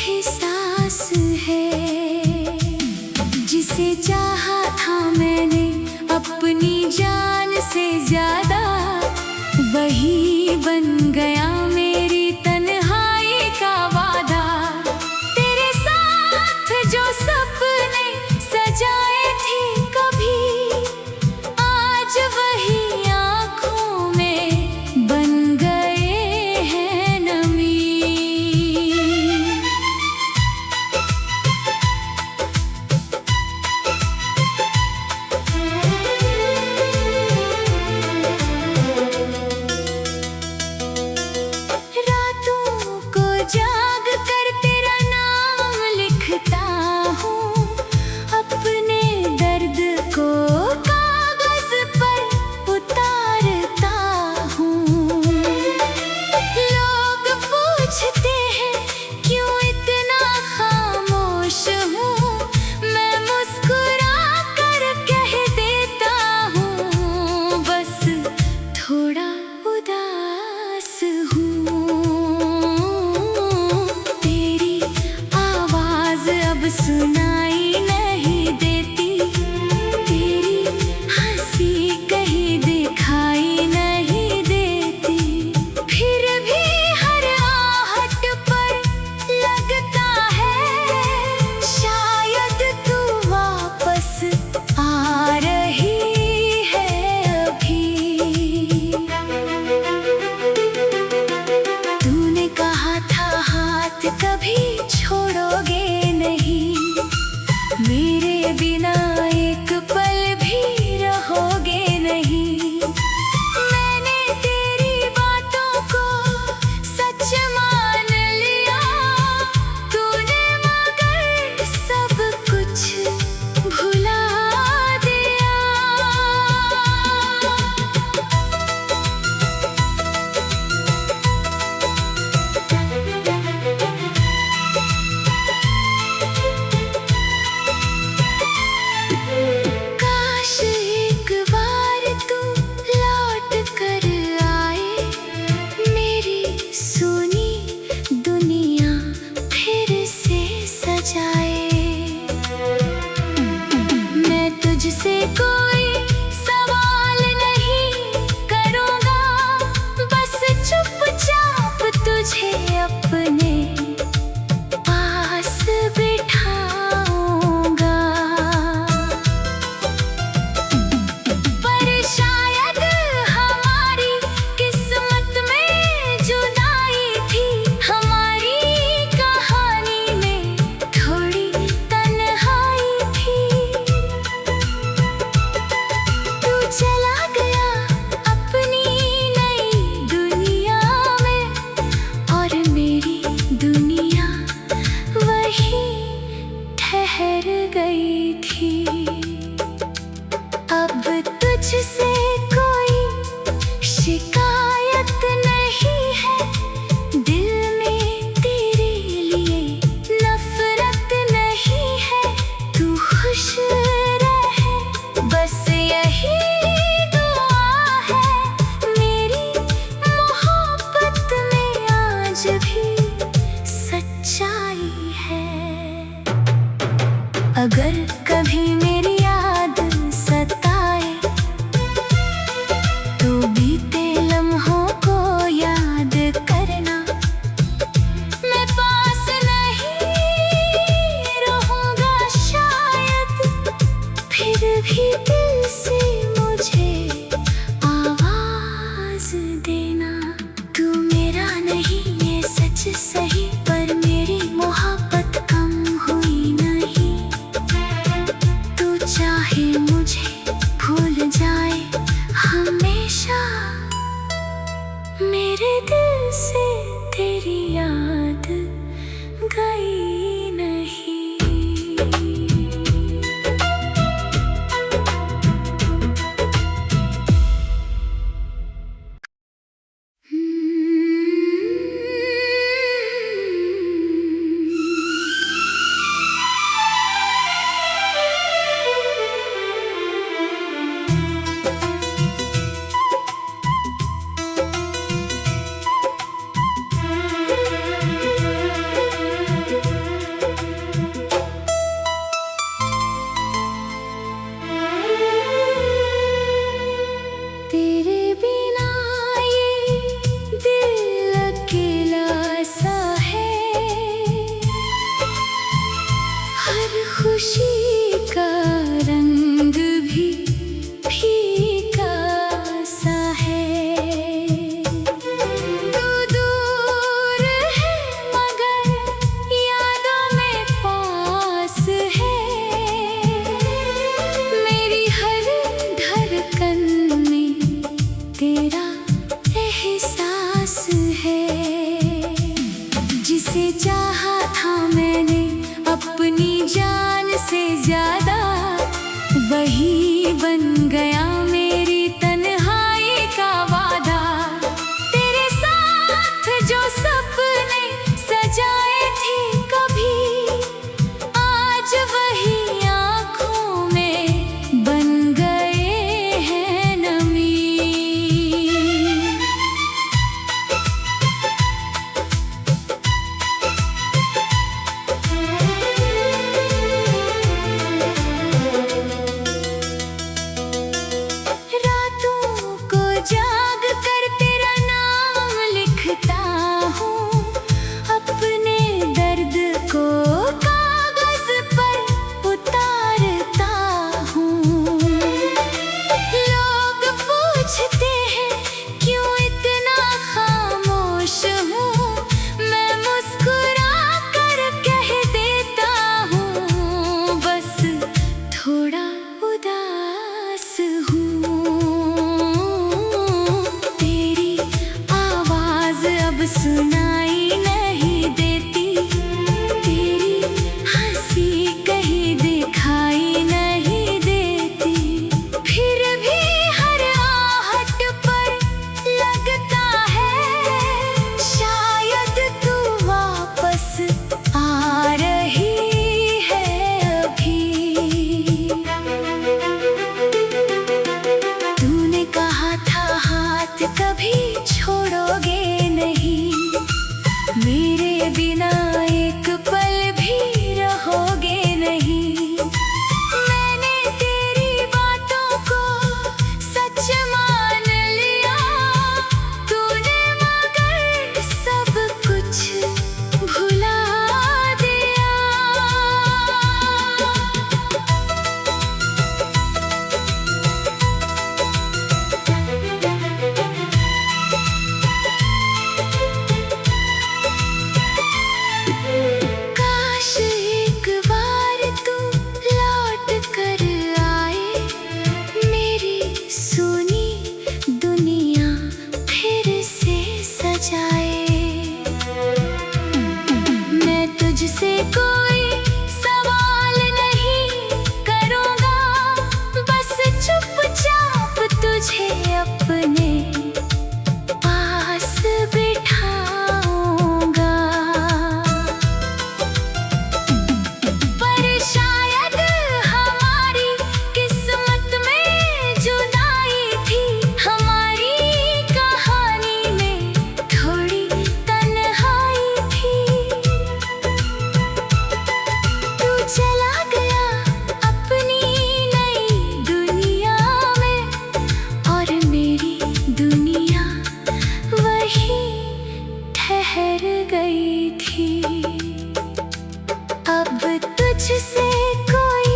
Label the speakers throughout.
Speaker 1: एहसास है, जिसे चाहा था मैंने अपनी जान से ज्यादा, वही बन गया मेरी तन्हाई का वादा। तेरे साथ जो सपने सजाए थे कभी, आज वही आँखों में बन गए हैं नमी। जाग कर तेरा नाम लिखता हूँ, अपने दर्द को कागज पर उतारता हूँ। लोग पूछते हैं क्यों इतना खामोश हूँ, मैं मुस्कुरा कर कह देता हूँ, बस थोड़ा उदास हूँ। सुनाई नहीं देती, तेरी हंसी कहीं दिखाई नहीं देती, फिर भी हर आहट पर लगता है शायद तू वापस आ रही है अभी। तूने कहा था हाथ कभी छोड़ोगे नहीं, मेरे बिना एक पल भी रहोगे नहीं। मैंने तेरी बातों को सच मान लिया, तूने मगर सब कुछ भुला दिया। मैं तुझसे कोई सवाल नहीं करूँगा, बस चुपचाप तुझे अपने पास बिठाऊँगा। पर शायद हमारी किस्मत में जुदाई थी, हमारी कहानी में थोड़ी तन्हाई थी। तू चला गया अपनी नई दुनिया में, और मेरी दुनिया वही ठहर गई थी। अब तुझसे कोई शिकायत नहीं है, दिल में तेरे लिए नफरत नहीं है। तू खुश रहे, बस यही दुआ है, मेरी मोहब्बत में आज भी सच्चाई है। अगर कभी मेरी याद सताए, तो बीते लम्हों को याद करना। मैं पास नहीं रहूँगा शायद, फिर भी दिल से मुझे आवाज देना। तू मेरा नहीं ये सच सही, पर मेरी मोहब्बत कम हुई नहीं। तू खुशी का रंग भी फीका सा है। तू दूर है मगर यादों में पास है। मेरी हर धड़कन में तेरा एहसास है। जिसे चाहा था मैंने अपनी जान से ज्यादा, वही बन गया मेरी तन्हाई का वादा। तेरे साथ जो सपने सजाए थे कभी, आज वही आँखों में बन गए हैं नमी। जाग कर तेरा नाम लिखता हूँ, अपने दर्द को कागज पर उतारता हूँ। लोग पूछते हैं क्यों इतना खामोश हूँ, मैं मुस्कुरा कर कह देता हूँ, बस थोड़ा उदास हूँ। सुनाई नहीं देती, तेरी हंसी कहीं दिखाई नहीं देती। फिर भी हर आहट पर लगता है शायद तू वापस आ रही है अभी। तूने कहा था हाथ कभी छोड़ोगे नहीं, मेरे बिना एक पल भी रहोगे नहीं। मैंने तेरी बातों को सच मान लिया, तूने मगर सब कुछ भुला दिया। मैं तुझसे कोई सवाल नहीं करूँगा, बस चुपचाप तुझे अपने पास बिठाऊँगा। पर शायद हमारी किस्मत में जुदाई थी, हमारी कहानी में थोड़ी तन्हाई थी। तू चला गया अपनी नई दुनिया में, और मेरी दुनिया वही ठहर गई थी। अब तुझसे कोई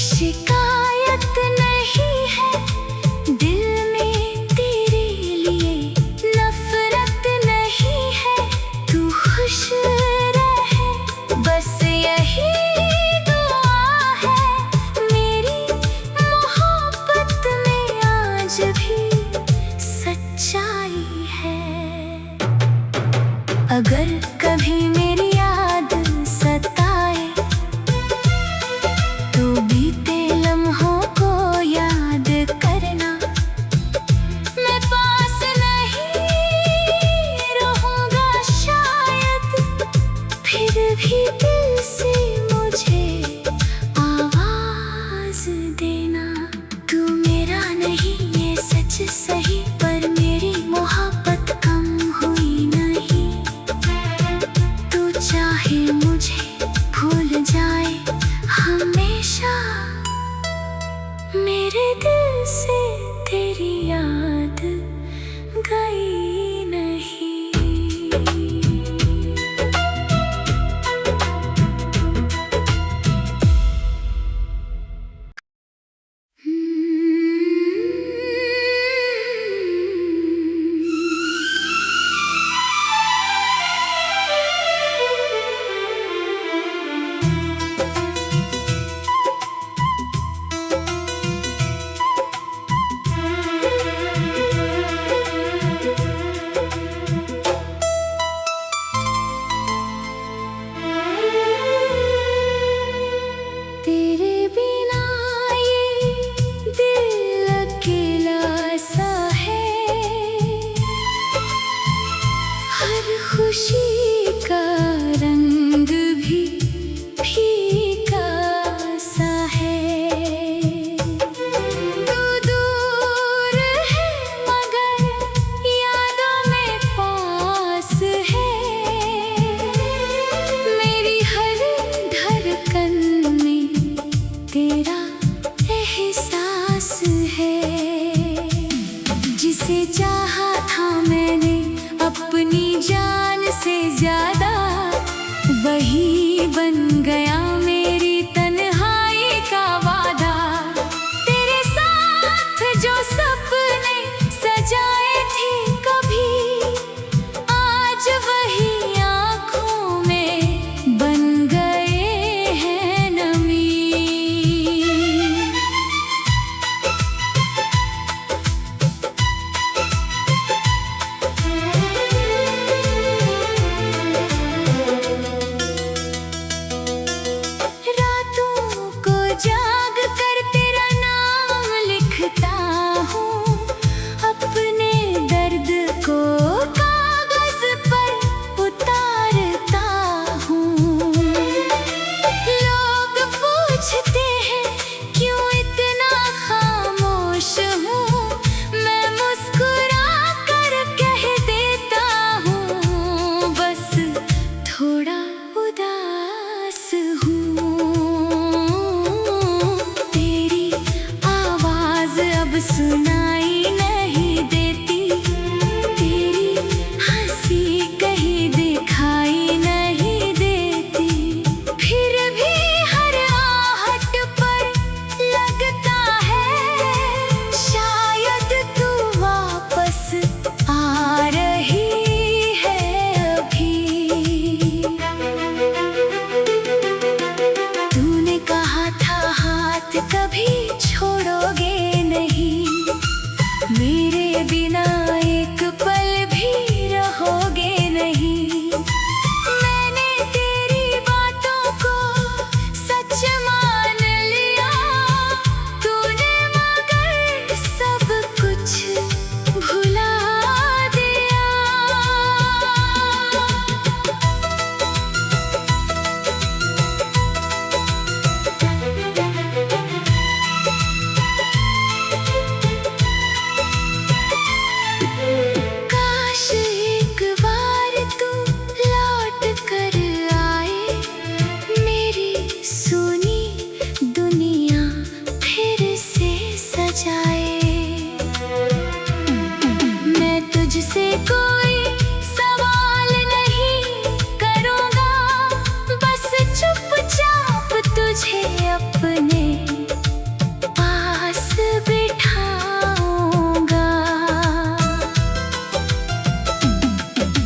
Speaker 1: शिकायत नहीं है, दिल में तेरे लिए नफरत नहीं है। तू खुश रहे बस यही दुआ है, मेरी मोहब्बत में आज भी सच्चाई है। अगर कभी मेरी याद सताए, तो बीते लम्हों को याद करना। मैं पास नहीं रहूँगा शायद, फिर भी दिल से मुझे आवाज देना। तू मेरा नहीं ये सच सही, पर मेरी मोहब्बत कम हुई नहीं। तू चाहे मुझे भूल जाए हमेशा, मेरे दिल से तेरी याद गई नहीं। बन गया मेरी तन्हाई का वादा। तेरे साथ जो सपने सजाए थे कभी, आज वही आँखों में बन गए हैं नमी। जाग कर तेरा नाम लिखता हूँ, अपने दर्द को कागज पर उतारता हूँ। लोग पूछते हैं क्यों इतना खामोश हूँ, मैं मुस्कुरा कर कह देता हूँ, बस थोड़ा उदास हूँ। अब सुनाई नहीं देती, तेरी हंसी कहीं दिखाई नहीं देती, फिर भी हर आहट पर लगता है शायद तू वापस आ रही है अभी। तूने कहा था हाथ कभी छोड़ोगे नहीं, मेरे बिना एक पल भी रहोगे नहीं। मैंने तेरी बातों को सच मान लिया, तूने मगर सब कुछ भुला दिया। काश एक बार तू लौट कर आए, मेरी सुनी दुनिया फिर से सजाए। मैं तुझसे कोई सवाल नहीं करूँगा, बस चुपचाप तुझे अपने पास बिठाऊंगा।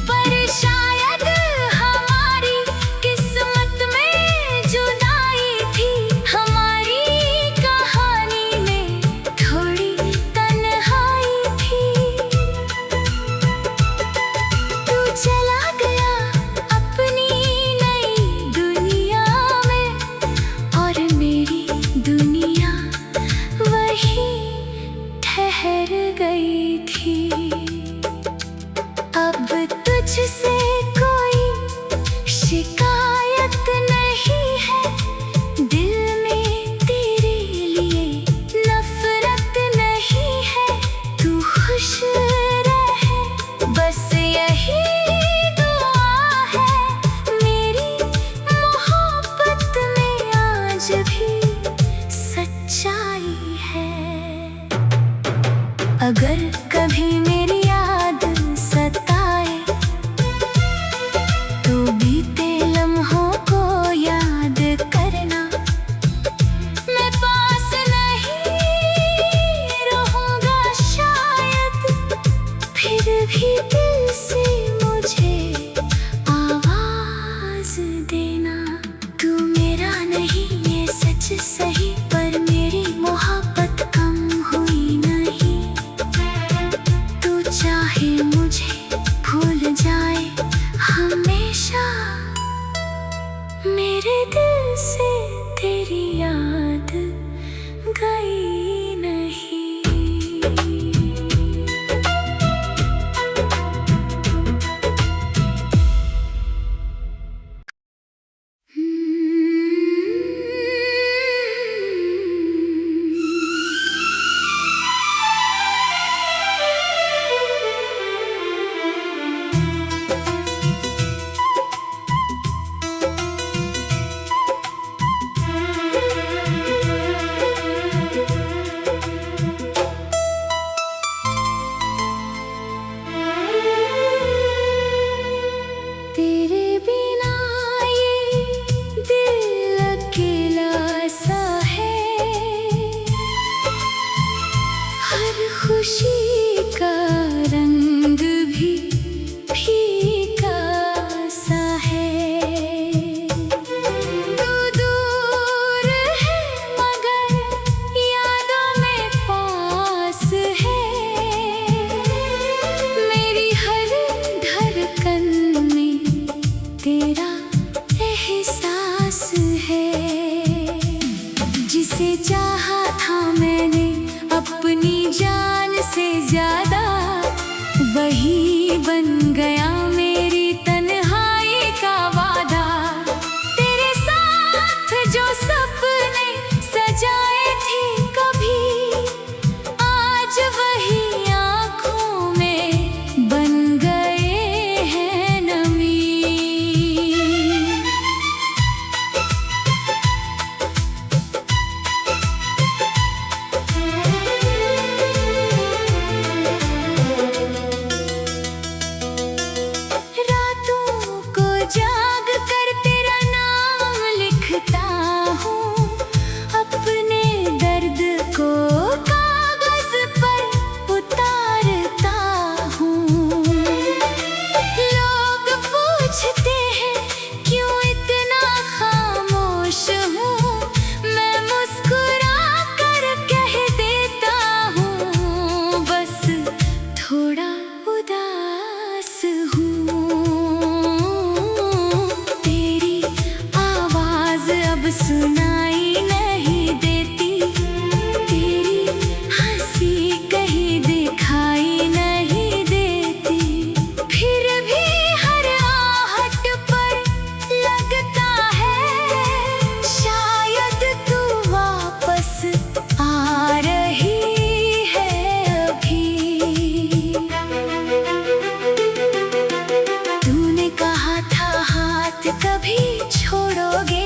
Speaker 1: पर शायद हमारी किस्मत में जुदाई थी, हमारी कहानी में थोड़ी तन्हाई थी। तू चला गया अपनी नई दुनिया में, और मेरी दुनिया वही ठहर गई थी। अब तुझसे कोई शिकायत नहीं है, दिल में तेरे लिए नफरत नहीं है। तू खुश रहे बस यही दुआ है, मेरी मोहब्बत में आज भी सच्चाई है। अगर कभी मेरी याद सताए, तो बीते लम्हों को याद करना। मैं पास नहीं रहूँगा शायद, फिर भी दिल से मुझे आवाज देना। तू मेरा नहीं ये सच सही, पर मेरी मोहब्बत कम हुई नहीं। तू चाहे मुझे भूल जाए हमेशा, मेरे दिल से तेरी याद गई नहीं। एहसास है, जिसे चाहा था मैंने अपनी जान से ज्यादा, वही बन गया मेरी तन्हाई का वादा। तेरे साथ जो सपने सजाए थे कभी, आज वही आँखों में बन गए हैं नमी। जाग कर तेरा नाम लिखता हूँ, अपने दर्द को कागज पर उतारता हूँ। लोग पूछते हैं क्यों इतना खामोश हूँ, मैं मुस्कुरा कर कह देता हूँ, बस थोड़ा उदास हूँ। अब सुनाई नहीं देती, तेरी हंसी कहीं दिखाई नहीं देती, फिर भी हर आहट पर लगता है शायद तू वापस आ रही है अभी। तूने कहा था हाथ कभी छोड़ोगे